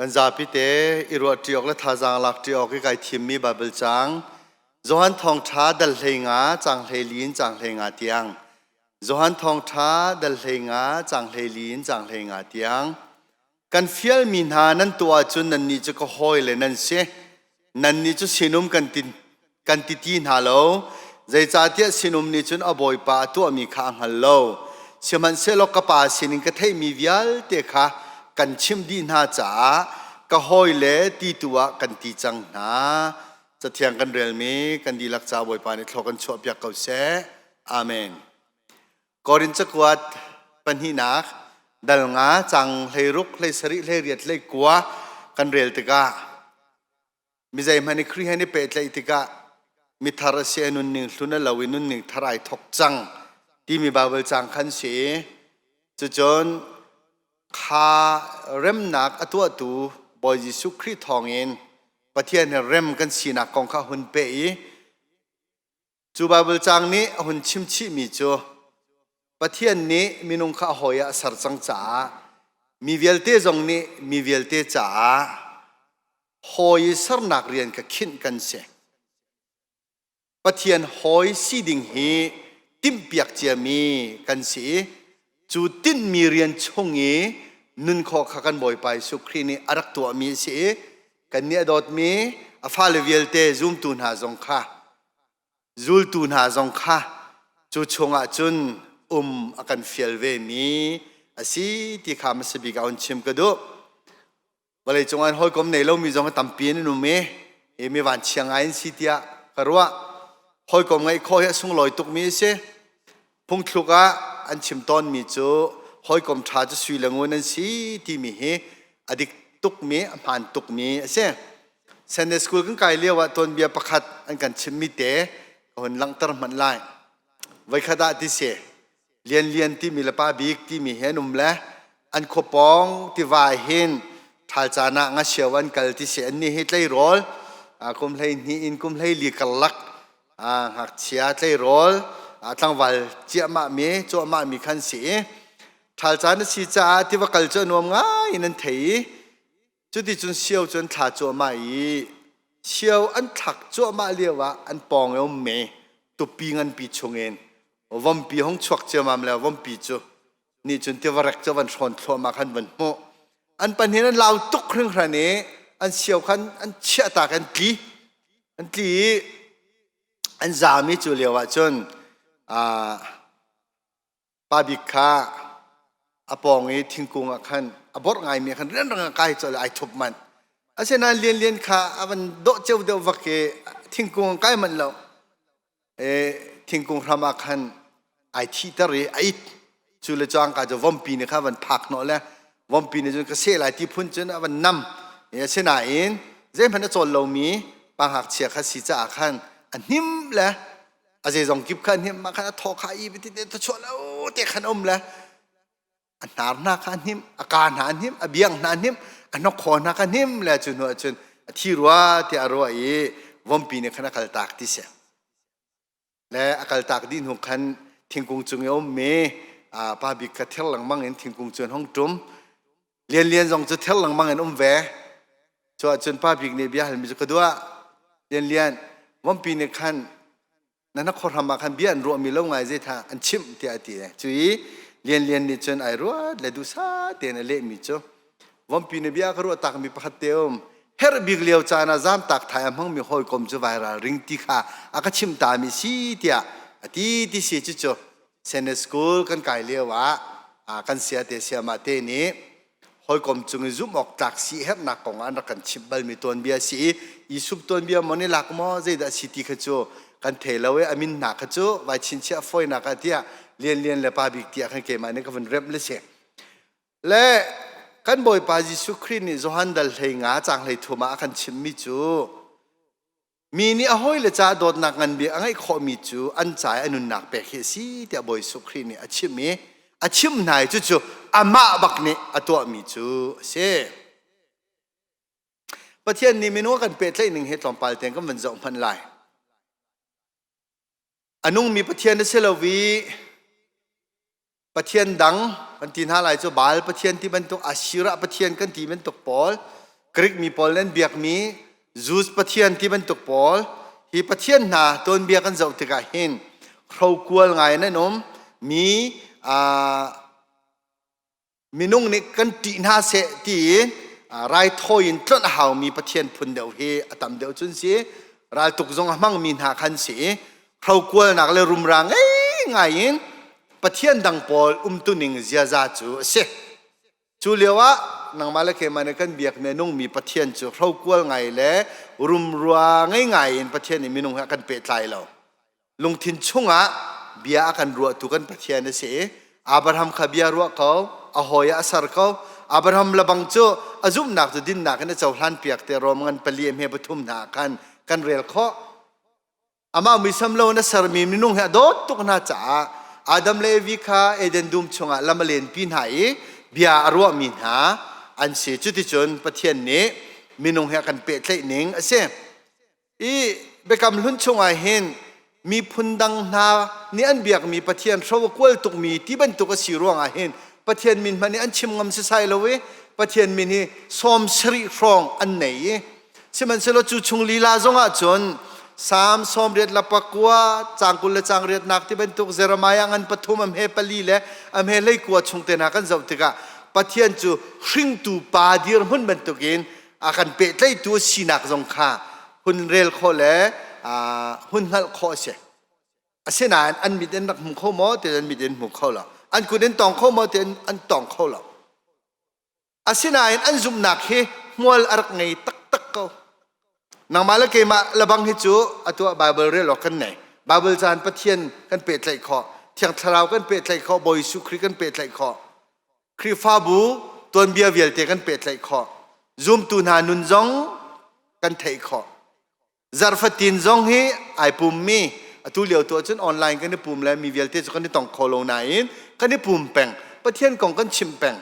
กันจาพิเตอิรัวติออกและทาจางลักติออกที่ไกทิมมีบาเบิลจังจหันทองท้าดัลเลงาจังเลลินจังเลงาเตียงจหันทองท้าดัลเลงาจังเลลินจังเลงาเตียงกันฟิลมินหานั้นตัวจุนนันนี่จะก็หอยเลยนั่นเสนันนี่จะสินุมกันติตีนฮัลโหลใจจ่าเทียสินุมนี่จุนอบอยปาตัวมีข้างฮัลโหลเชื่อมันเสลกกป้าสินิงก็เทมีวิลเตค่ะกันชิมดีน่าจ๋าก็หอยเล่ตีตัวกันตีจังนะจะเทียงกันเรียลมีกันดีลักษาบอยปานี่ทอกันชอบอยากเก่าเสอาเมนกอรินจะกวดปัญหานักดัลงาจังเลยรุกเลยสริเลยเรียดเลยกัวกันเรียลติกามิใจมันครีให้นี่เป็ดเลยติกามิทาร์เสียนุนนิงลุนละวินุนนิงทารายทกจังที่มีบาเบลจังขันเสียจะจนข้าเริ่มนักตัวตูบอยยิสุคริทองเองประเทศเนี่ยเริ่มกันสีนักกองข้าหุ่นเป๋จูบาเบลจังนี้หุ่นชิมชิมีจูประเทศนี้มีนงข้าหอยสารจังจ๋ามีเวลเตจงนี้มีเวลเตจ๋าหอยสารนักเรียนกับขินกันเสียประเทศหอยสีดิ่งฮีติมเปียกเจียมีกันสีจูตินมีเรียนชงเงนุนขอขักันบ่อยไปสุครีนี่อารักตัวมีสีกันเนียดอดมีอาฟาเลเวลเตซูมตูนหาจงค่าจูลตูนหาจงค่าจูชงอาจุนอากันเฟลเวมีอาศัยที่ข้ามสบิกาอุนชิมกระดูวันเลยจงอันหอยกลมในเรามีจงตั้มปีนนุ่มมีวันเชียงไอ้สิทธิ์กระว่าหอยกลมไงคอยส่งลอยตุกมีเสพุ่งทุกะอันชิมตอนมีจูหอยกลมชาจะสุยละงูนั่นสิที่มีเฮอดีตตุกมีผ่านตุกมีเสเซนเดสคูลกันไกลเรียกว่าตอนเบียประคัดอันกันชิมมีเตะคนลังตรมันไล่ไว้ขดาที่เสเลียนที่มีละป้าบิ๊กที่มีเฮนุ่มและอันขปองที่วายเห็นทัลจานะงาเชวันกัลที่เสอันนี้เฮตไลโรลคุมไลนี่อินคุมไลลีกัลลักหักเชียไลโรลทั้งวันเจ้ามามีโจมามีขันสีทัลจานะสิจ้าที่ว่ากัลจนวมง่ายนั่นเถยจุดที่จนเชียวจนทัดโจมาอีเชียวอันถักโจมาเรียกว่าอันปองเอาเมตุปีงันปีชงเองวันปีห้องชวกเจ้ามาแล้ววันปีจูนี่จนที่ว่ารักเจ้าวันชนทัวมาขันวันโมอันปัญหานั้นเราตุกครึ่งครานี้อันเชียวขันอันเชี่ยตากันกีอันจามิจูเลียวว่าจนปาบิกาอปองนี้ทิ้งกุงขันอบอร์ไงมีขันเรื่องกายจะเลยไอทุบมันอาเช่นนั้นเลียนข้ามันโดเจ้าเดียววักเกทิ้งกุงกายมันแล้วทิ้งกุงรามาขันไอที่ตรีไอจุลจังก็จะวันปีนี้ค่ะวันพักเนาะแล้ววันปีนี้จนก็เสียหลายที่พุ่นจนวันนำเนี่ยเช่นไหนเจ้าพันธุ์โจรเรามีบางหักเชียร์ข้าสิจ้าขันอันนิ่มแหละอาจจะส่งกิบขันนิ่มมาขันทอขาอีไปที่เด็ดชวนแล้วเตะขันแหละอันนาร์นาขันนิ่มอาการหานิ่มอเบียงหานิ่มอันนกขอนาขันนิ่มแหละจนที่รัวที่อรัววันปีนี้ขันนักตากที่เสียและอากาศตากดินหุขันทิ้งกุงจุงเอาเมป้าบิกเทลหลังมังเห็นทิ้งกุงจนห้องจุ่มเรียนจงจะเทลหลังมังเห็นแหวจนป้าบิกเนี่ยเบียหันมีจุกดัวเรียนวันปีนี้ขันนั่นนักขอทำมาขันเบียนรัวมีเล่าไงเจท่าอันชิมที่อาทิตย์จุยเรียนนี่จนไอรัวและดูซาเตียนเละมีจ้วันปีนี้เบียก็รัวตักมีพัดเตียวเฮร์บิกเลียวจานาจามตักไทยมั่งมีหอยกลมจะไวรัลริงติค่ะอาก็ชิมตามีสีเตียที่เสียจุดเซนสกูลกันไกลเลียวว่ากันเสียเตเสียมาเตนี้หอยกลมจุงจุ่มออกจากสีเฮร์นักของอันรักันชิมบัลมีตัวเบียสีอีสุบตัวเบียมันนี่หลักมอเจดสิติขจูกันเทเลเวอามินนักขจูไว้ชินเชียฟอยนักเตียเรียนเลปาบิกเตียขันเกมันนี่ก็เป็นเร็บเลยเสียและกันบ่อยปาจิสุครีนี่จหันดัลเฮงาจังเลยทุ่มากันชิมมิจูมีนี่อ้อยเลยจ้าโดดนักเงินเบียงไอ้ขอมิจูอันใจอันนุนนักเปกเฮสีเดียบ่อยสุครีนี่อาชิมไหนจูอามาบักนี่ตัวมิจูเสียประเทศนี้มีนัวกันเป็ดเลยหนึ่งเหตุลำปาลเตียงก็มันจะพันลายอันนุ่งมีประเทศนั้นเซลวีประเทศดังกันที่น่าหลายจะบาลประเทศที่มันตกอาชีระประเทศกันที่มันตกปอล กริกมีปอลเล่นเบียกมีจูสปะเทียนที่บรรทุกปอลฮีปะเทียนนาต้นเบียกันเจ้าติกาหินเขากวลไงนะนมมีมีนุ่งนี่กันตีนาเสตีรายทอยินต้นหาวมีปะเทียนพุนเดียวเฮอตามเดียวจนเสียรายตุกจงมั่งมีนาคันเสียเขากวลนักเลยรุมรังไงยินปะเทียนดังปอลตุนิงเจียจ้าจูเสจูเลียวะนางมาเลเกมันกันเบียกเมนุ่งมีปะเทียนจูเขากวลไงแลรุมรัวไงยินปะเทียนนี่มีนุ่งกันเปใจเราลงทินชุ่งอ่ะเบียกันรัวตุกันปะเทียนเสียอับราฮัมขบียรัวเขาอโหยอสารเขาอับราฮัมละบังโจอาจุมนักจุดินนักนั่นเจ้าหลานเปียกเตรอมกันเปลี่ยนเฮปทุมนักกันเรียลเขาอามามิสัมโลนัสรมีมินุ่งเฮดอตุกนาจ่าอาดัมเลวิคาเอเดนดุมชงะละมาเลนปีนหายเบียรัวมินหาอันเสียจุดที่จนปะเทียนนี้มินุ่งเฮกันเปะเลยหนิงเสียอีเบกำลุ้นชงไอเห็นมีพุนดังนานี่อันเบียกมีปะเทียนเขากวลตุกมีที่บรรทุกสีร่วงไอเห็นปะเทียนมินมันนี่อันชิมงำสิไซเลวปะเทียนมินนี่สอมสรีฟรองอันไหนใช่มันเสลจูชงลีลาจงอาจนสามสอมเรียดละปักว่าจางกุลจางเรียดนักที่บรรทุกเซรมายังอันปฐุมอำเฮปลีเละอำเฮเลยกว่าชงเตนักันเจ้าติกะปะเทียนจูชิงตูปาดีร์หุ่นบรรทุกินอาการเปะเลยตัวสีนักจงข้าหุ่นเรลโคเล่หุ่นฮัลโคเสอาเสนาอันมีเดินนักมุขเข้ามาแต่อันมีเดินมุขเข้าละอันกูเดินตองเข้ามาแต่อันตองเข้าละอาเสนาอันจุ่มหนักเฮมัวอรักไงตักเขานางมาละเกมาละบังฮิจูอัตัวไบเบิลเรียกหลอกกันไหนไบเบิลจานปะเทียนกันเปิดไหลคอเทียงทราวกันเปิดไหลคอบอยสุคริกันเปิดไหลคอคริฟาบูตัวเบียเวียลเตกันเปิดไหลคอซุมตูนานุนจงกันไทยคอซาร์ฟตินจงเฮไอปุ่มมีตัวเลี้ยวตัวจนออนไลน์กันได้ปุ่มแล้วมีเวียลเตจกันได้ต้องโคโลนาอินกันได้ปุ่มแปงปะเทียนกองกันชิมแปง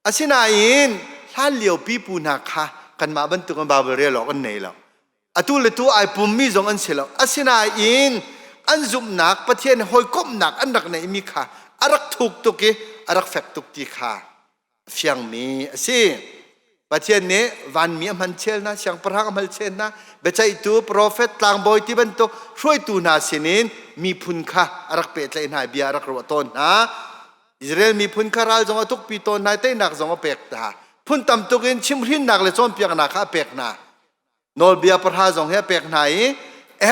อาศินาอินถ้าเลี้ยวปีปูนาคากันมาบรรทุกกันบาเบเรียหลอกกันไหนแล้วตัวเลี้ยวตัวไอปุ่มมีจงอันเสร็จแล้วอาศินาอินอันจุ่มหนักปะเทียนหอยก้มหนักอันหนักไหนมีค่าอารักถูกตุกีอารักแฟกตุกตีค่าเฟียงมีสิปะเทียนนี้วันมีมันเชลนะเสียงพระหักมันเชลนะเบใจตัวโปรเฟตต่างบอยที่บรรทุกช่วยตัวนาสินินมีพุนค่าอารักเปิดเลยนะเบียรักรัวต้นนะอิสราเอลมีพุนค่าเราจงทุกปีต้นนายเต้นักจงเปิดตาพุนตำตุกินชิมรินนักเลยจงเปียกนักข้าเปิดนะโนเบียพระหักจงเฮเปิดไหน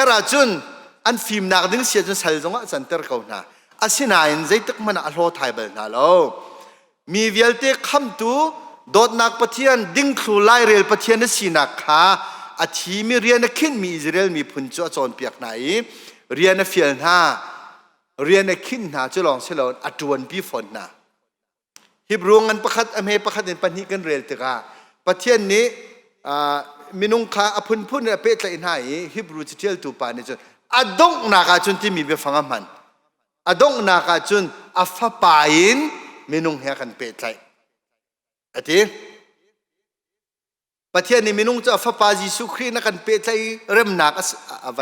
ราจุนอันฟิล์มนักดึงเสียจนเซลจงสันเตอร์เขานะอาศินาอินใจตึกมันอโลไทยเบลนะโลมีเวลเตคำตัวดอดนักปะเทียนดิ้งครูไลเรียลปะเทียนสีนักขาอาชีมีเรียนขึ้นมีอิสราเอลมีพุนจ้าจอนเปียกไหนเรียนฟิลนาเรียนขึ้นนาจะลองเสลอนอัจวนปีฝนนาฮิบรูงันประคัดอเมประคัดในปัญหากันเรียลตกาปะเทียนนี้มินุงขาอพุนพุนเปตเลยนายฮิบรูจะเที่ยวตูปานี่จนอดงนักจนที่มีเบฟังมันอดงนักจนอัฟปายินมินุงเฮกันเปตเลยอธิประเทศนี้มินุงจะฟ้าปาจิสุครีนักันเปใจเริ่มนักอะไร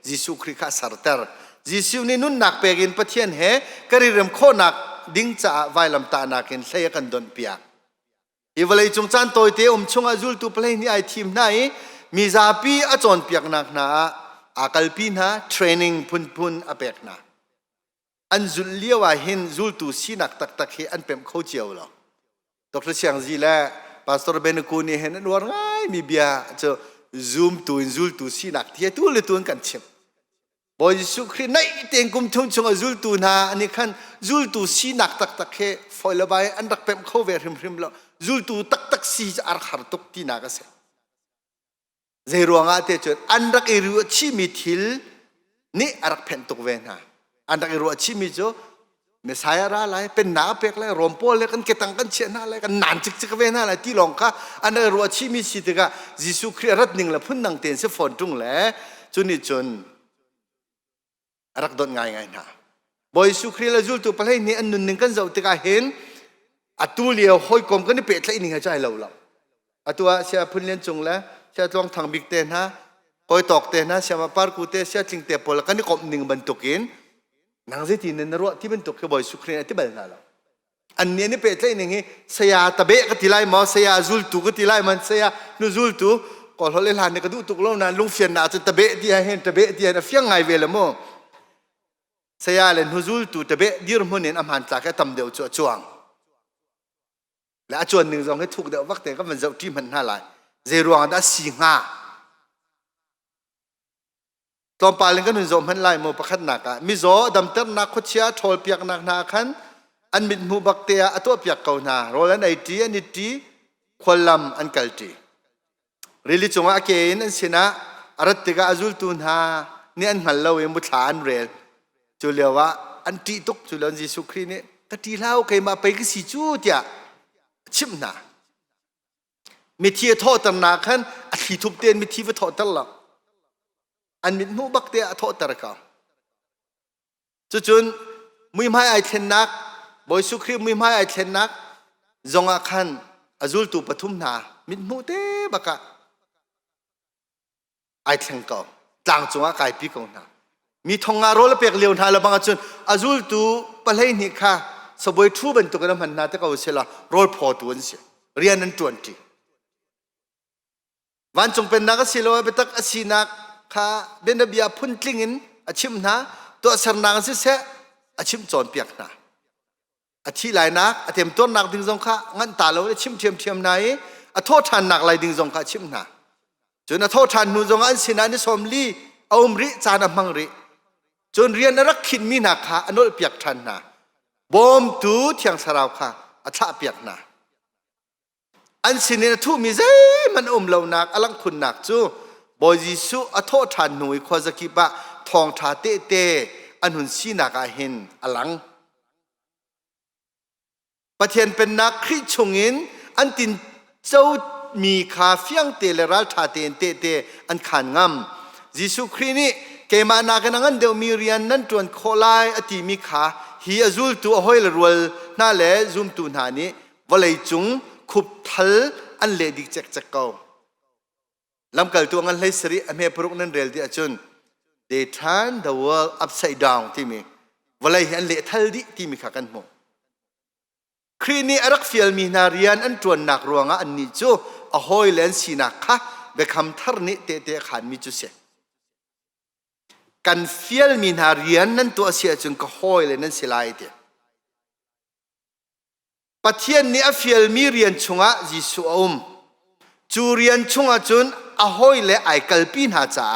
จิสุครีข้าสารเตอร์จิสุนี่นุ่นนักเปกินประเทศเฮก็เริ่มโคนักดิ้งจะไว้ลำตานักินเสียกันดนเปียกอีเวลาจงจันโตยเตอมชงอาจุลตุเพลย์นี่ไอทีมไหนมีซาปีอาจอนเปียกนักนาอาคัลปีนะเทรนนิ่งพุนอเปกนาอันจุลเลียวหินจุลตุสีนักตักเฮอันเป็นโคเจียวหรอดร.เชียงจีแลพาสตอร์เบนกูนี่เห็นนั่นว่าไงมีเบียจะซูมตัวซูลตัวสีนักที่ตัวเลยตัวกันเชื่อบอยสุขรีในเตียงกุมทุ่งชงซูลตัวนาอันนี้ขันซูลตัวสีนักตักเฮฟอยล์ใบอันรักเป็นเขาเวริมแล้วซูลตัวตักสีจะอาร์ขารตุกที่นักเสียเจรวงอาเตจอันรักอิรุชิมิทิลนี่อารักเป็นตุกเวนะอันรักอิรุชิมิโจเมื่อสายอะไรเป็นหนาเปกเลยรวมโป้เลยกันเกตังกันเชียนอะไรกันนานจิกเวน่าอะไรที่ลงค่ะอันนั้นรัวชิมิสิตกะยิสุคริรัตนิงละพุ่นนังเตียนเสฟอนจุงแหละจุนี่จนรักดนง่ายนะบอยสุคริละจุลตุปะเลยนี่อันนึงกันจะติกาเห็นอัตุเลียวหอยกลมกันนี่เป็ดเลยนี่ใจเราอัตัวเสียพุ่นเลี้ยนจุงแล้วเสียต้องทางบิ๊กเตนฮะคอยตอกเตนฮะเสียมาปาร์กูเตเสียจิงเตปอลกันนี่กบหนึ่งบรรทุกินนางเจตินนรัวที่เป็นตัวขบอยสุครีนที่เบลนาเรา อันนี้นี่เป็นใจหนึ่งเสียตะเบะก็ตีไล่หมอเสียจุลตุก็ตีไล่มันเสียนูจุลตุก่อนเขาเลยหลานเนี่ยก็ดูตุกโลนั้นลุงเฟียนน่าจะตะเบะที่เห็นตะเบะที่เฟียงไงเวลาโมเสียเลยนูจุลตุตะเบะดีรมันเนี่ยอาหารจากแค่ตำเดียวจวงและจวนหนึ่งสองให้ถูกเดียววักแต่ก็มันจะที่มันน่าไรเจรวงได้สี่ห้าตอนปลายก็หนึ่งสองพันไล่โมประคัดหนักอะมิโซดำเติมนักขดเชียทอลเปียกหนักหนาขันอันมิดมูบักเตียตัวเปียกเก่าหนาโรลันไอทีอันนี้ทีควลลัมอันกัลตีรีลิจงอาเกนอันสินะอารัตติกาอาจุลตุนฮานี่อันหันเราเองมุทานเรลจุเลียวว่าอันตีตุกจุเลียนยิสุครีนี่กตีเล่าเคยมาไปก็สิจูดยาชิมนามีที่ทอดตนาขันอธิทุบเตียนมีที่ว่าทอดตลอดอันมิดมูบักเตียทอดตระกาจุนมุยไม่ไอเทนนักบอยสุครีมุยไม่ไอเทนนักจงอาคันอาจุลตุปทุมนามิดมูเตบักะไอเทนเก่าจางจงอาไก่ปีกงนามีทองอารมณ์เปียกเลี้ยวนาละบางจุนอาจุลตุปะเลยนี่ค่ะสบายทูเป็นตัวกันมันน่าจะเขาเสียละโรลพอตัวนี้เรียนนั้น20วันจงเป็นนักศิลป์เป็นตักอาชีนักข้าเป็นนับยาพุ่นกลิ้งอาชิมนะตัวสรนังเสียอาชิมจอนเปียกนะอาชีหลายนักอาเทียมต้นนักดึงทรงข้างั้นตาเราชิมเทียมไหนอาโทษทันนักลายดึงทรงข้าชิมนะจนอาโทษทันนูทรงอันสินานิสมลีเอามริจานามังริจนเรียนรักขินมีนักข้าอนุเปียกทันนะบอมตูเทียงสราวข้าอาชาเปียกนะอันสินทูมีใจมันเหล่านักอลังคุณนักจูบอยยิสุอโทษทานหนุ่ยควาจะกิบะทองทาเตเตอันหุนสีนักอาเห็นอลังประเทศเป็นนักคริสชงอินอันตินเจ้ามีคาเฟียงเตเลรัลทาเตนเตเตอันขานงำยิสุครีนี่เกมานากันงั้นเดียวมีเรียนนั่นจวนโคลายอติมีขาฮีอจุลตัวหอยลรัวน่าเละซุมตุนหานี้วลัยจุงขุบทัลอันเลดิกเจกเจกเกาลำเกิดตัวงั้นเลยสรีอเมพรุกนั้นเรียลที่อาจุน they turn the world upside down ที่มีวลัยอันเลทัลดิที่มีขากันหมดครีนี้รักฟิลมีนาเรียนอันจวนหนักรวงอันนี้จูอหอยเลนสีนักค่ะเบคำทาร์นี้เตเตขันมีจุเสกันฟิลมีนาเรียนนั้นตัวเสียจนก็หอยเลนนั้นสิไลเตประเทศนี้ฟิลมีเรียนชงะยิสุอมจูเรียนชงะจนอหอยเลไอกัลปีนหาจ้า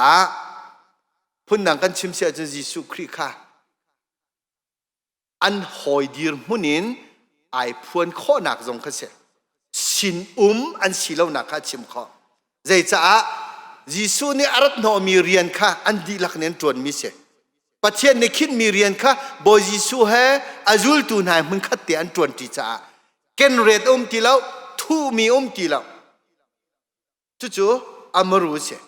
พุ่นนังกันชิมเสียจนยิสุคริค่ะอันหอยดีร์มุนินไอพวนข้อหนักทรงเขาเสียสินอันสิเลวหนักค่ะชิมข้อใจจ้ายิสุนี่อารัตโนมีเรียนค่ะอันดีลักเน้นจวนมิเสประเทศนี้คิดมีเรียนค่ะบอยิสุเฮอาจุลตูนายมึงขัดเตียนจวนที่จ้าเกนเรดตีแล้วทูมีตีแล้วจู่ๆอามรู้เสีย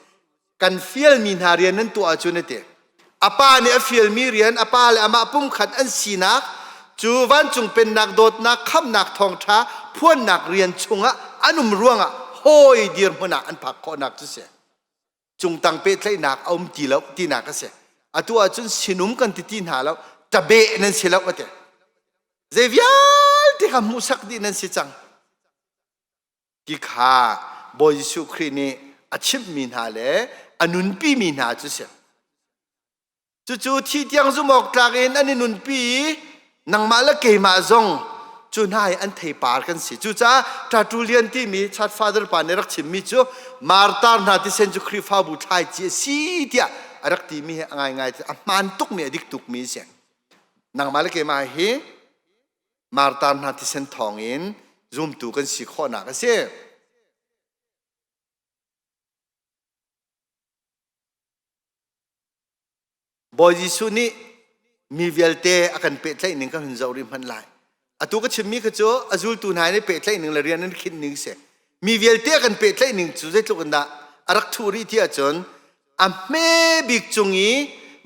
กันฟิลมีนาเรียนนั้นตัวอาจุนเตะอาป้าเนี่ยฟิลมีเรียนอาป้าเลยอามาปุ่มขัดอันสีนักจู่วันจงเป็นนักโดดนักข้ามนักทองท้าพวนนักเรียนชงอ่ะอันร่วงอ่ะโหยเดียร์มันอันผักข้อนักจุเสียจงตั้งเป็ดเลยนักเอาตีแล้วตีนักก็เสียอาตัวอาจุนสินุมกันที่หาแล้วจะเบะนั่นเสียแล้วก็เตะเจียลที่คำมุสักดีนั่นสิจังกิขาบอยสุครีนี่อาชิบมีนาเลอนุนปีมีนาจุเสียจู่ๆที่เตียงสมอกกลางเอ็นอันนี้นุนปีนังมาละเกมาจงจูนายอันเทปาร์กันสิจู่จ้าตราตูเลียนที่มีชัดฟาดร์ปานรักชิมมิจูมาร์ตาร์นาที่เซนจูครีฟาบุทายจีสีเดียรักที่มีง่ายๆมันตุกมีดิกตุกมีเสียนังมาละเกมาเฮมาร์ตาร์นาที่เซนทองเอ็นซุมตุกันสิข้อหนักเสียบอยยิสุนี่มีเวลเตอกันเป็ดใจหนึ่งก็เห็นเราเรียนพันลายอตัวก็ชิมมีก็จ่ออาจุลตูนายในเป็ดใจหนึ่งเราเรียนนั้นคิดหนึ่งเสียมีเวลเตอกันเป็ดใจหนึ่งจุดใจตัวกันดารักทูรีที่อาจารย์อเมบิกจงอี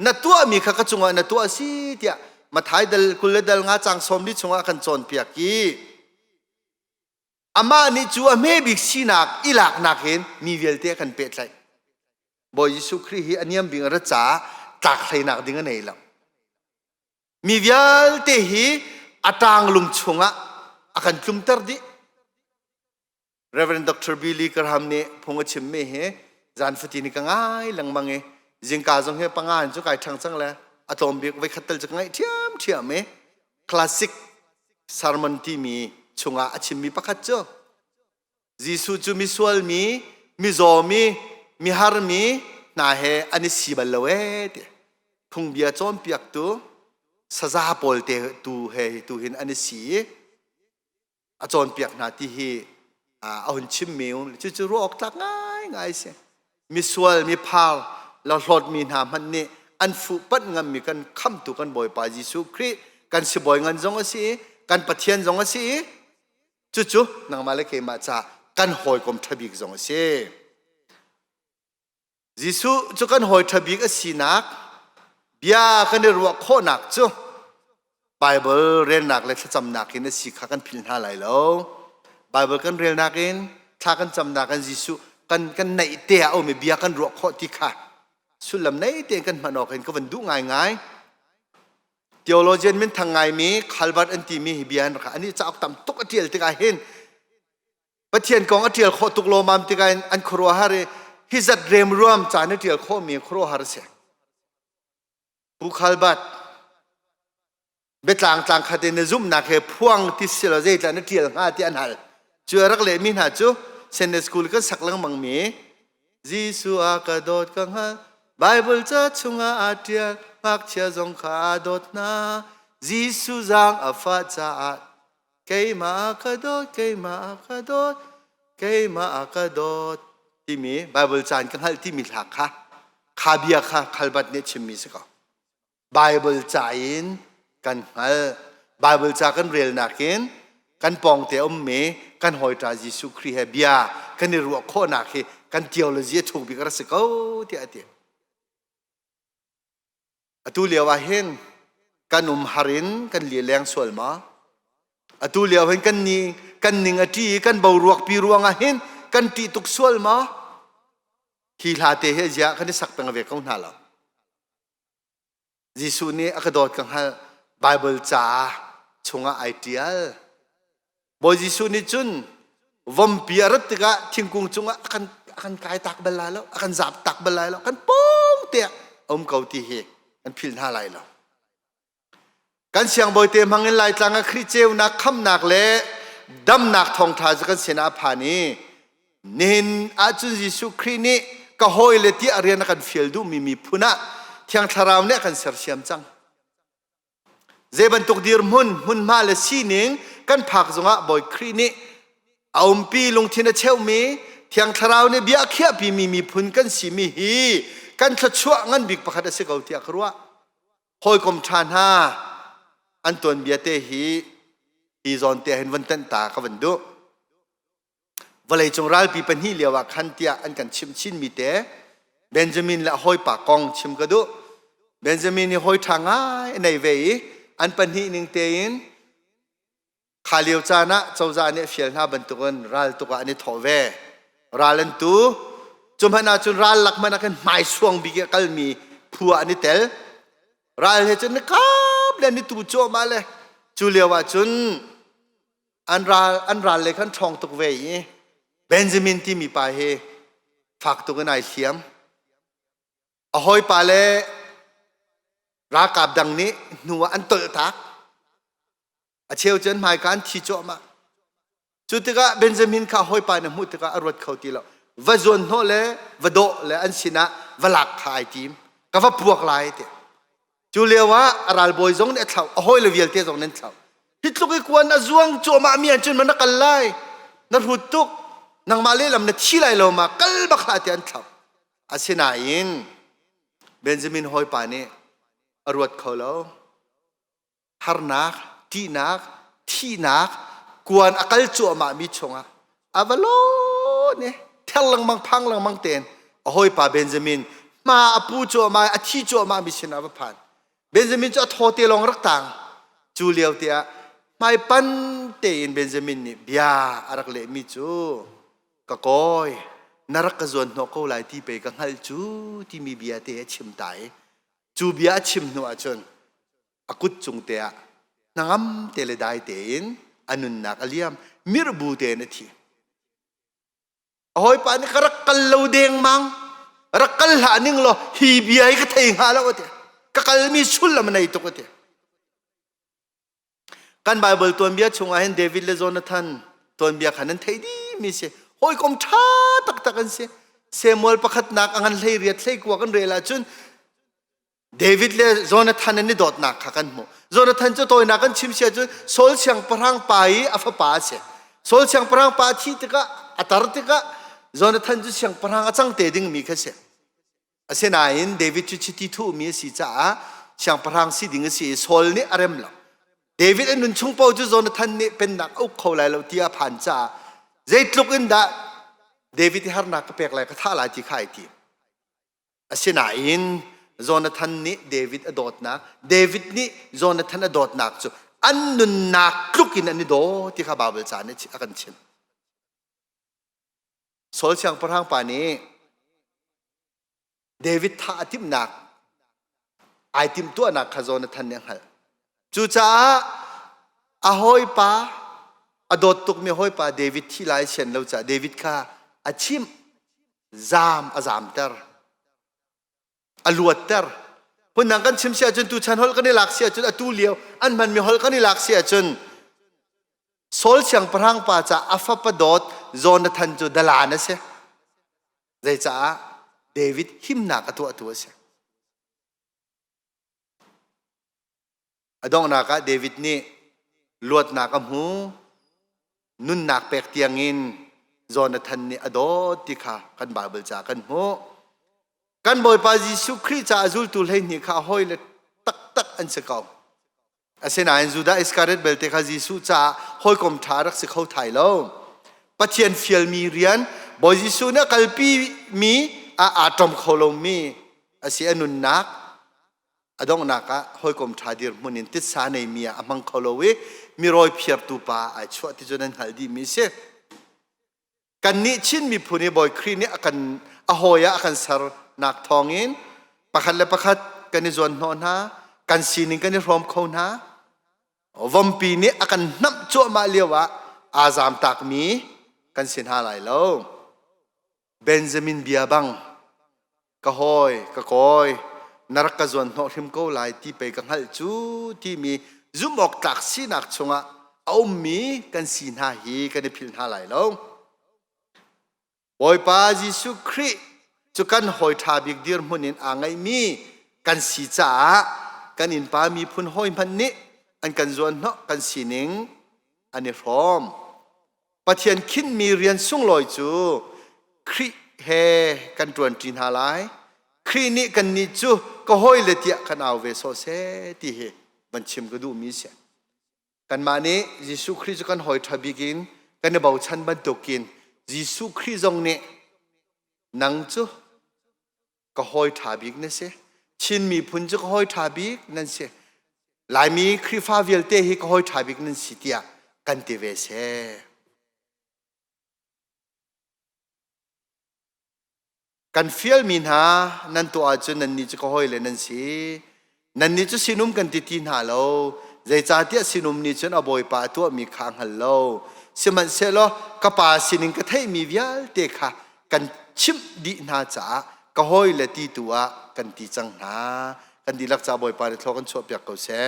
นัตัวมีข้าก็จงอ่ะนัตัวสิเดียมาท้ายเดลคุลเดลงาจังสมดิจงอ่ะกันจนเปียกีอามานี่จูอเมบิกสีนักอีหลักนักเห็นมีเวลเตอกันเป็ดใจบอยยิสุคริฮีอันยามบิงรัจจาจากใครนักดิ้งกันไหนล่ะมีวิลเตหีอัตางลุงชงะ akan kumtar di Reverend Dr. Billy Graham ne phonga chimme he zan fatini ka ngai lang mange jingka jong he pangan chu kai thang chang la atom bi vai khatal chang ngai thiam me classic sermon ti mi chunga achimmi pakhat cho jisu chu mi swal mi zo mi har mi na he ani sibal lawe te phung bia chom piak tu saza pol te tu he tu hin ani si a chon piak na ti hi ahun chim meu chu ro ok tak ngai se mi swal mi phal la hlot mi na man ne an fu pat ngam mi kan kham tu kan boy pa jisu kri kan si boy ngan jong asi kan pathian jong asi chu nang male ke ma cha kan hoi kom thabik jong se jisu chu kan hoi thabik asi nak bia kan ro kho nak chu bible ren nak le cham nak in si kha kan phil na lai lo bible kan rel nakin tha kan cham nak kan jisu kan nei te au me bia kan ro kho ti kha sulam nei te kan manok hen ko van du ngai theologian min thangai mi khalbat anti mi bian kha ani cha tam tuk atiel te ka hen pathian kong atiel kho tuk lo mam te ka an khro hare hizat rem ruam cha ne tiel kho mi khro har se bu khalbat betlang tlang khate ne zum na khe phuang ti selo je ta ne tiel nga ti an hal chu rak le mi na chu Sunday school kan saklang mang mi jisu akadot kang ha bible cha chunga atia mak chia jong kha dot na jisu jang afa cha keima akadot ti mi bible chan kang hal ti mi thak kha bia kha khalbat ne chimmi se ka bible cha in kan hal bible cha kan rel nakin kan pong te me kan hoi ta jisu kri he bia kan ni ru kho na khi kan theology thuk bi kar se ko ti ati atu lewa hen kan harin kan li leng sol ma atu lewa hen kan ning ati kan bau ruak pi ruang a hen kan ti tuk sol ma khi la te he ja kan sak peng ve kong na la jisu ni akadot kang hal bible cha chunga ideal boy jisu ni chun vampire tika thingkung chunga akan kai tak balalo akan zap tak balalo kan pong te kau ti he kan phil na lai lo kan siang boy te mangin lai tlanga khricheu na kham nak le dam nak thong tha kan sena phani nin a chun jisu khri ni ka hoi le ti arian kan fiel du mi phuna thiang tharaw ne kan ser siam chang zeban tuk dir mun ma le sining kan phak zonga boy khri ni pi lung thina cheu mi thiang tharaw ne bia khia pi mi phun kan si mi hi kan thla chua ngan bik pakhat se kau ti akrua hoi kom than ha an ton bia te hi zon te hen van tan ta ka van du valai chung ral pi pan hi lewa khan tia an kan chim chin mi te benjamin la hoi pa kong chim ka du benjamin ni hoi thanga nei ve an pan hi ning te in khaliu chana chawza ne fiel na ban tukon ral tuka ani thove ralan tu chumhana chun ral lakmana kan mai suang bi ke kalmi phua ani tel ral he chun kap le ni tu cho ma le chu lewa chun an ral le kan thong tuk ve benjamin ti mi pa he phak tu kan ai thiam a hoi pa le ra kap dang ni nuwa an tol tak a cheu chen mai kan thi cho ma chu tika benjamin kha hoi pa na mu tika arot khauti lo vazon no le vado le an sina valak khai tim ka va puak lai te chu lewa aral boy zong ne thau a hoi le vial te zong nen thau hitluk i kwan azuang cho ma mi an chun man kal lai na rutuk nang male lam na thi lai lo ma kal ba kha te an thau asina in benjamin hoi pa ne arot kholo harnak ti nak thi nak kwan akal chu ma mi chonga avalo ne thellang mang phang lang mang ten a hoi pa benjamin ma apu chu ma a thi chu ma mi sina ba phan benjamin chu thote long rak tang chu liao tia mai pan te in benjamin ni bia arak le mi chu ka koi narak ka zon no ko lai ti pe ka hal chu ti mi bia te chim tai chu bia chim no a chon akut chung te nangam tele dai te in อันนุนนักอเลียมมิรบูเตนทีahoy pa ni karakal lo deng mang rakal ha ning lo hi biai ka thei nga lo te kakal mi sul lam nei to te kan bible ton bia chunga hen david le jonathan ton bia khanan thei di mi se hoi kom tha tak tak an se samuel pakhat nak angan hlei riat hlei kwa kan rela chun david le jonathan ani dot nak kha kan mo jonathan chu toy na kan chim sia chu sol siang parang pai afa pa se sol siang parang pa thi tika atar tika Jonathan chu siang parang achang te ding mi khase asena in David chu chiti thu mi si cha siang parang si ding si sol ni arem la David anun chung pau chu Jonathan ni pen nak au khau lai lo tia phan cha zeitluk in da David har nak ka pek lai ka tha lai ti khai ti asena in Jonathan ni David adot na David ni Jonathan adot nak chu annun nak klukin ani do ti kha Bible cha ne akan chin Sol siang parang pa ni David tha atim nak ai tim tu anak kha Jonathan yang hal chu cha ahoy pa adot tuk mi hoy pa David thi lai chen lo cha David kha achim azam tar aluat tar punang kan chim sia chun tu chan hol kan ni lak sia chun atu liao an man mi hol kan ni lak sia chun Sol siang parang pa cha afa pa dot Jonathan chu dalana se zai cha David himna ka tu se adong na ka David ni luat na ka mu nun nak pek tiangin Jonathan ni adot ti kha kan Bible cha kan ho kan boy pa Jesu Christ cha azul tul hai ni kha hoi le tak an se kaw asena in Juda Iscariot belte kha Jesu cha hoi kom tharak se khau thai lo pathian fiel mi rian boy Jesu na kalpi mi a atom kholom mi asi anun nak adong naka hoi kom thadir munin tit sa nei mi amang kholowe mi roi phiar tu pa ai chwa ti jonan haldi mi se kan ni chin mi phuni boy khri ni akan ahoya akan sar nak thongin pakhat le pakhat kan ni zon no na kan sining kan ni rom kho na vampi ni akan nam chu ma lewa azam tak mi kan sin ha lai lo Benjamin biabang ka hoi ka koi narak ka zon no him ko lai ti pe ka hal chu ti mi zumok tak si nak chunga au mi kan sin ha hi kan ni phil ha lai lo boy pa Jesu Christ chu kan hoi tha big dir munin angai mi kan si cha kan in pa mi phun hoi man ni an kan zon no kan sining ani from pathian khin mi rian sung loi chu khri he kan tuan tin ha lai khri ni kan ni chu ko hoi le tia kan aw ve so se ti he ban chim ka du mi se kan ma ni Jesu Christ kan hoi tha bigin kan ne bau chan ban tokin Jesu Christ jong ne nang chu ko hoi tha big ne se chin mi phun chu ko hoi tha big nan se lai mi khri fa vel te hi ko hoi tha big nan si tia kan ti ve se kan fiel min ha nan to a chu nan ni chu ko hoi le nan si nan ni chu sinum kan ti tin ha lo zai cha tia sinum ni chun aboi pa tu mi khang hal lo siman se lo ka pa sining ka thai mi vial te kha kan chim di na cha ka hoi le ti tua kan ti chang na kan di lak cha boi pa le thlo kan chop yak ko se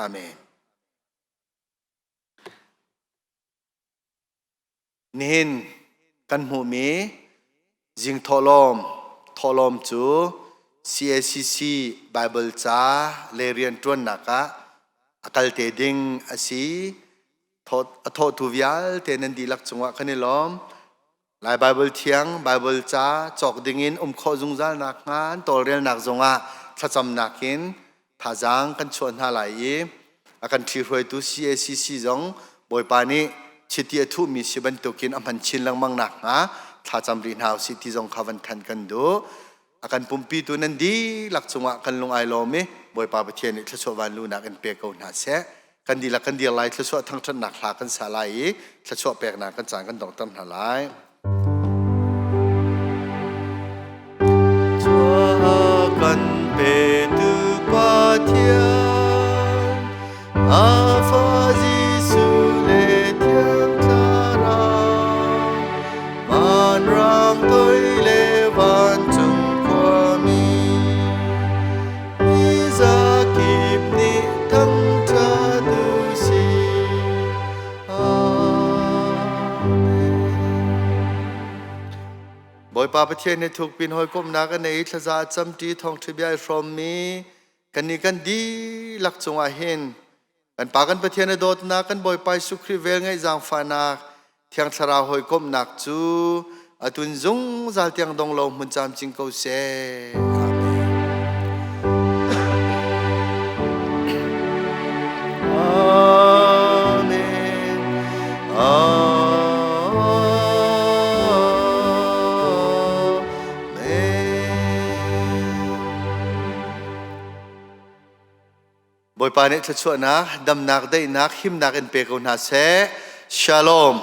amen nin kan mu mi jing tholom chu CACC Bible cha lerian tuan naka akal te ding asi thot tu vial te nan dilak chunga khanilom lai Bible thiang Bible cha chok dingin kho jungjal nak ngan tolrel nak zonga thacham nakin thajang kan chon ha lai akan thi hroi tu CACC jong boi pani chiti thu mi siban tokin amhan chin lang mang nak nga thacham rin house city jong khawan khan kan do akan pumpi tu nan di lak chunga kan lung ai lo me boi pa pathian ni thso wan lu nak en pe ko na se kan di la kan di lai thso thang than nak hla kan sa lai thso pek na kan chang kan dong tam na lai chua kan pe tu pathian a fa ji su le อยปาประเทศในถูกปินหอยก้มนากันในทศาจำตีทองทบยายพรอมมีกันนี้กันดีลักจงอาเห็นกันปากันประเทศในโดดนากันบ่อยไปสุครีเวลไงจางฟานาเทียงทราหอยก้มนักจูอตุนจงจัลเตียงดงลงมุนจามจิงเขาเสบอยปานิชชวนะดำนักได้นักหิมนักเอ็นเปกุนาเซชาโลม